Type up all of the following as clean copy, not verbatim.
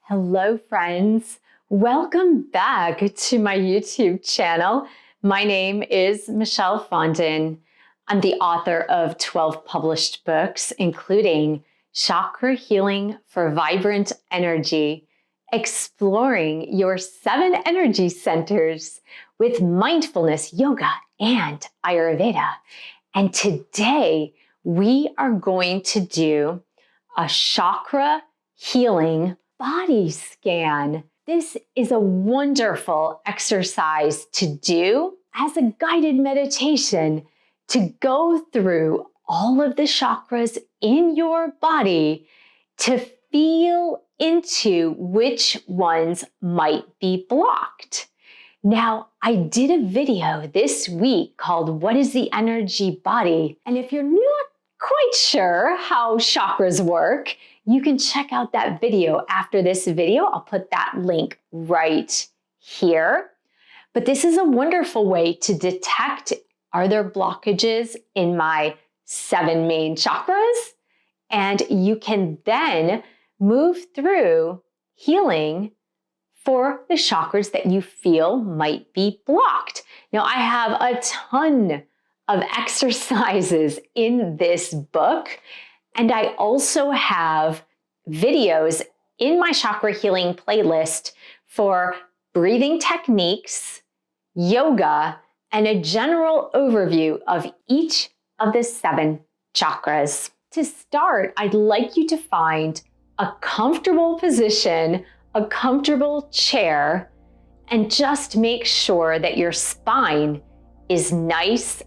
Hello, friends. Welcome back to my YouTube channel. My name is Michelle Fondin. I'm the author of 12 published books, including Chakra Healing for Vibrant Energy, exploring your 7 energy centers with mindfulness, yoga, and Ayurveda. And today we are going to do a chakra healing body scan. This is a wonderful exercise to do as a guided meditation to go through all of the chakras in your body to feel into which ones might be blocked. Now, I did a video this week called What is the Energy Body? And if you're not quite sure how chakras work, you can check out that video after this video. I'll put that link right here. But this is a wonderful way to detect, are there blockages in my 7 main chakras? And you can then move through healing for the chakras that you feel might be blocked. Now, I have a ton of exercises in this book, and I also have videos in my chakra healing playlist for breathing techniques, yoga, and a general overview of each of the 7 chakras. To start, I'd like you to find a comfortable position, a comfortable chair, and just make sure that your spine is nice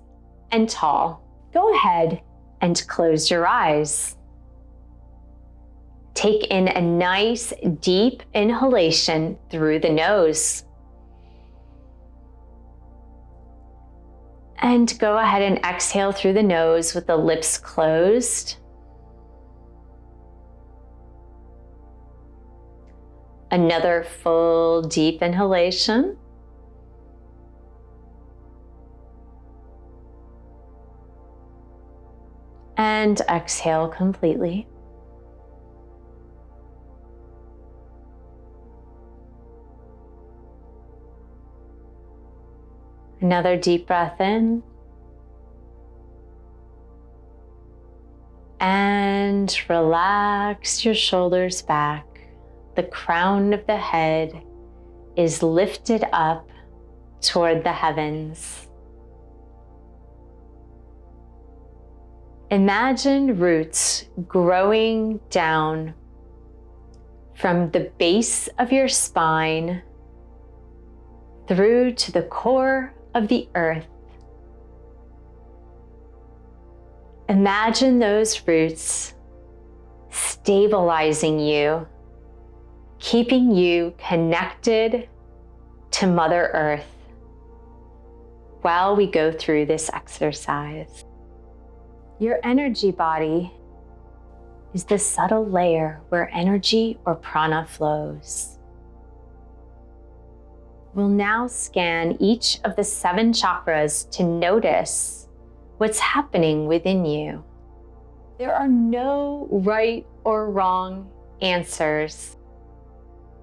and tall. Go ahead and close your eyes. Take in a nice deep inhalation through the nose. And go ahead and exhale through the nose with the lips closed. Another full deep inhalation. And exhale completely. Another deep breath in. And relax your shoulders back. The crown of the head is lifted up toward the heavens. Imagine roots growing down from the base of your spine through to the core of the earth. Imagine those roots stabilizing you, keeping you connected to Mother Earth while we go through this exercise. Your energy body is the subtle layer where energy or prana flows. We'll now scan each of the 7 chakras to notice what's happening within you. There are no right or wrong answers,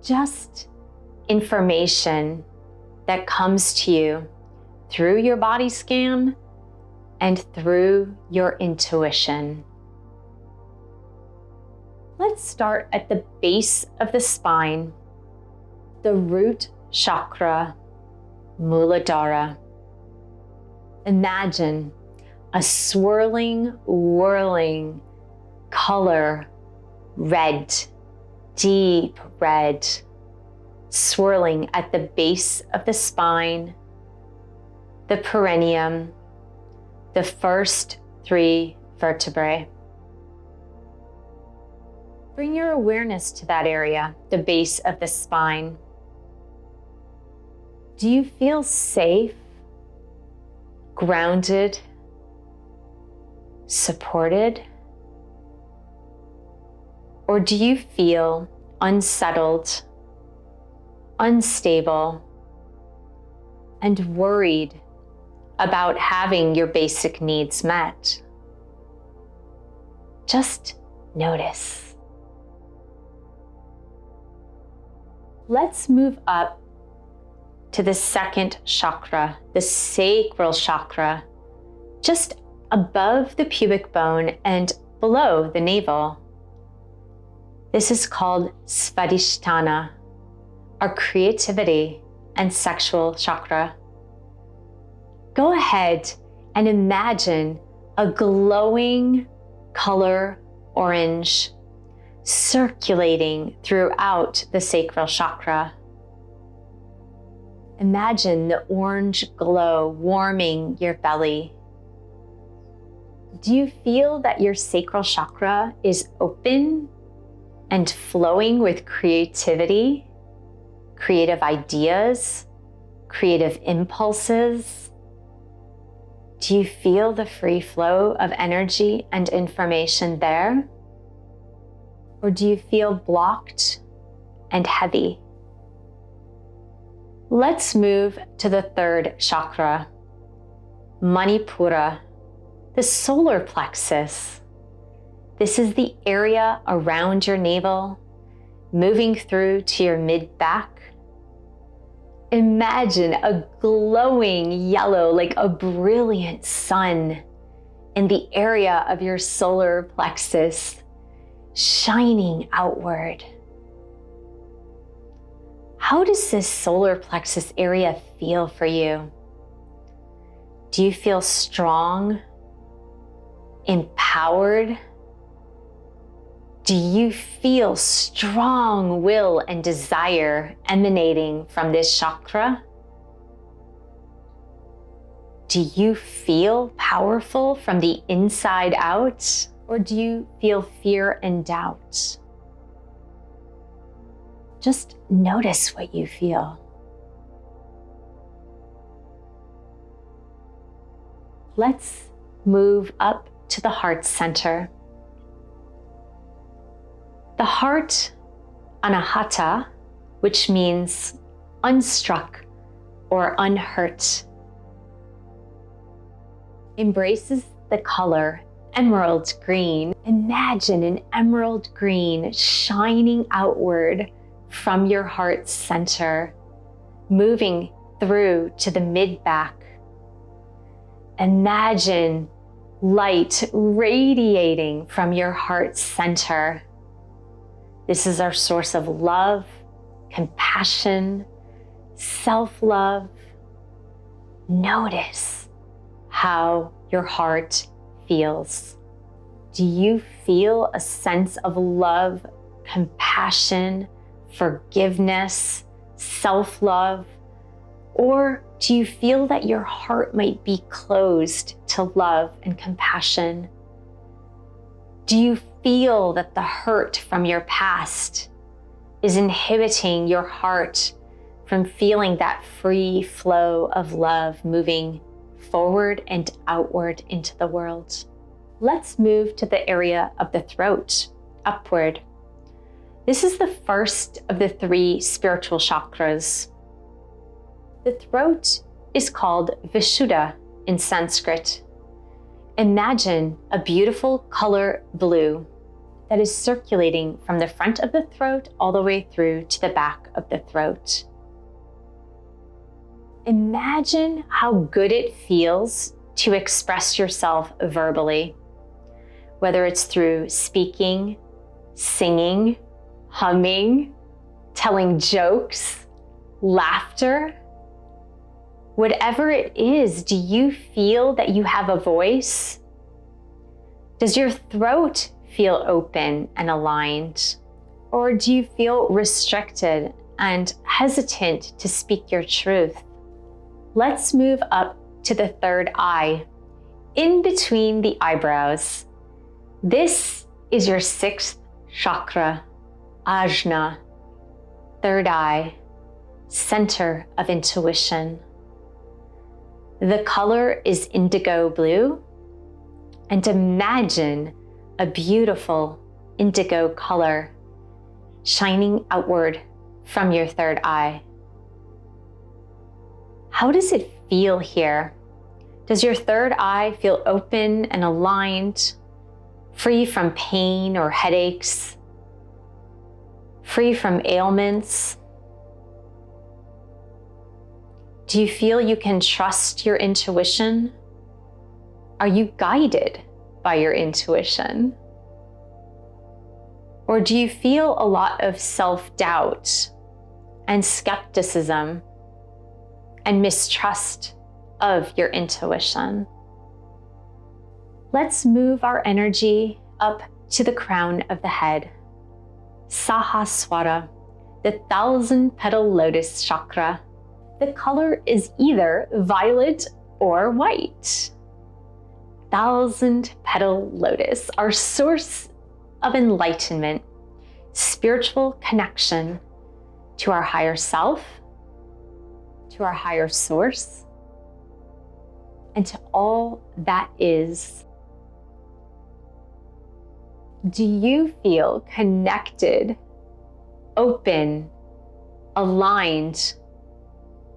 just information that comes to you through your body scan and through your intuition. Let's start at the base of the spine, the root chakra, Muladhara. Imagine a swirling, whirling color, red, deep red, swirling at the base of the spine, the perineum, the first 3 vertebrae. Bring your awareness to that area, the base of the spine. Do you feel safe, grounded, supported? Or do you feel unsettled, unstable, and worried about having your basic needs met? Just notice. Let's move up to the second chakra, the sacral chakra, just above the pubic bone and below the navel. This is called Svadhisthana, our creativity and sexual chakra. Go ahead and imagine a glowing color orange circulating throughout the sacral chakra. Imagine the orange glow warming your belly. Do you feel that your sacral chakra is open and flowing with creativity, creative ideas, creative impulses? Do you feel the free flow of energy and information there? Or do you feel blocked and heavy? Let's move to the third chakra, Manipura, the solar plexus. This is the area around your navel, moving through to your mid-back. Imagine a glowing yellow, like a brilliant sun, in the area of your solar plexus, shining outward. How does this solar plexus area feel for you? Do you feel strong, empowered? Do you feel strong will and desire emanating from this chakra? Do you feel powerful from the inside out, or do you feel fear and doubt? Just notice what you feel. Let's move up to the heart center. The heart, anahata, which means unstruck or unhurt, embraces the color emerald green. Imagine an emerald green shining outward from your heart center, moving through to the mid-back. Imagine light radiating from your heart center. This is our source of love, compassion, self-love. Notice how your heart feels. Do you feel a sense of love, compassion, forgiveness, self-love? Or do you feel that your heart might be closed to love and compassion? Do you feel that the hurt from your past is inhibiting your heart from feeling that free flow of love moving forward and outward into the world? Let's move to the area of the throat, upward. This is the first of the 3 spiritual chakras. The throat is called Vishuddha in Sanskrit. Imagine a beautiful color blue that is circulating from the front of the throat all the way through to the back of the throat. Imagine how good it feels to express yourself verbally, whether it's through speaking, singing, humming, telling jokes, laughter. Whatever it is, do you feel that you have a voice? Does your throat feel open and aligned? Or do you feel restricted and hesitant to speak your truth? Let's move up to the third eye, in between the eyebrows. This is your 6th chakra, Ajna, third eye, center of intuition. The color is indigo blue, and imagine a beautiful indigo color shining outward from your third eye. How does it feel here? Does your third eye feel open and aligned, free from pain or headaches, free from ailments? Do you feel you can trust your intuition? Are you guided by your intuition? Or do you feel a lot of self-doubt and skepticism and mistrust of your intuition? Let's move our energy up to the crown of the head. Sahasrara, the 1,000-petal lotus chakra. The color is either violet or white. 1,000-petal lotus, our source of enlightenment, spiritual connection to our higher self, to our higher source, and to all that is. Do you feel connected, open, aligned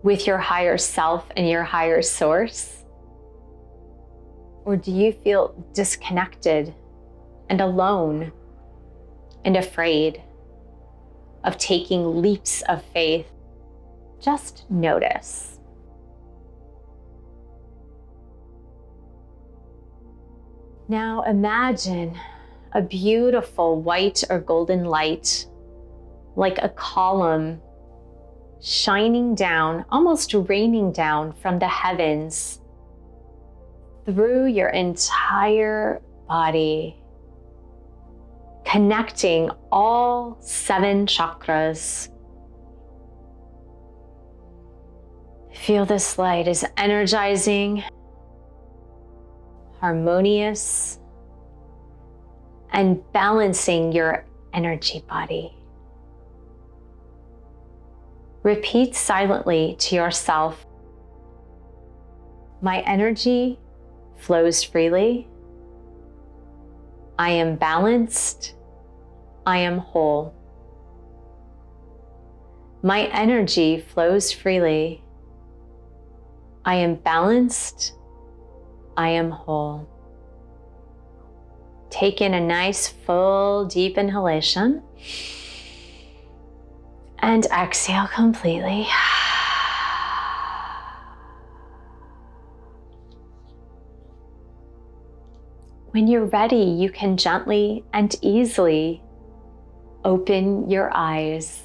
with your higher self and your higher source? Or do you feel disconnected and alone and afraid of taking leaps of faith? Just notice. Now imagine a beautiful white or golden light, like a column, shining down, almost raining down from the heavens through your entire body, connecting all 7 chakras. Feel this light is energizing, harmonious, and balancing your energy body. Repeat silently to yourself, my energy flows freely. I am balanced. I am whole. My energy flows freely. I am balanced. I am whole. Take in a nice, full, deep inhalation and exhale completely. When you're ready, you can gently and easily open your eyes.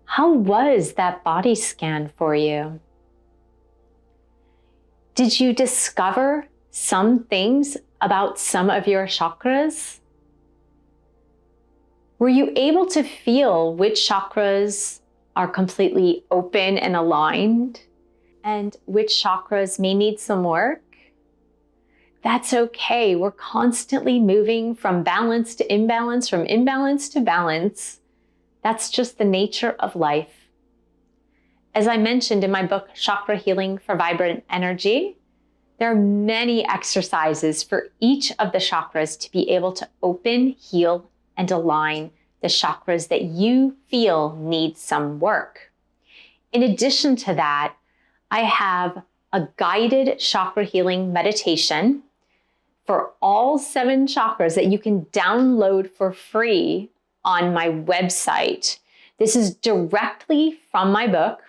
How was that body scan for you? Did you discover some things about some of your chakras? Were you able to feel which chakras are completely open and aligned and which chakras may need some work? That's okay. We're constantly moving from balance to imbalance, from imbalance to balance. That's just the nature of life. As I mentioned in my book, Chakra Healing for Vibrant Energy, there are many exercises for each of the chakras to be able to open, heal, and align the chakras that you feel need some work. In addition to that, I have a guided chakra healing meditation for all 7 chakras that you can download for free on my website. This is directly from my book.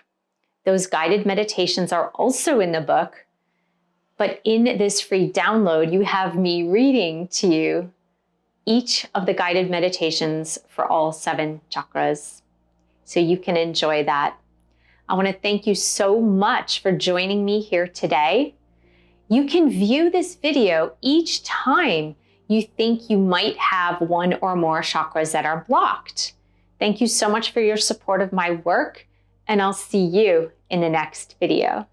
Those guided meditations are also in the book, but in this free download, you have me reading to you each of the guided meditations for all 7 chakras, so you can enjoy that. I want to thank you so much for joining me here today. You can view this video each time you think you might have 1 or more chakras that are blocked. Thank you so much for your support of my work, and I'll see you in the next video.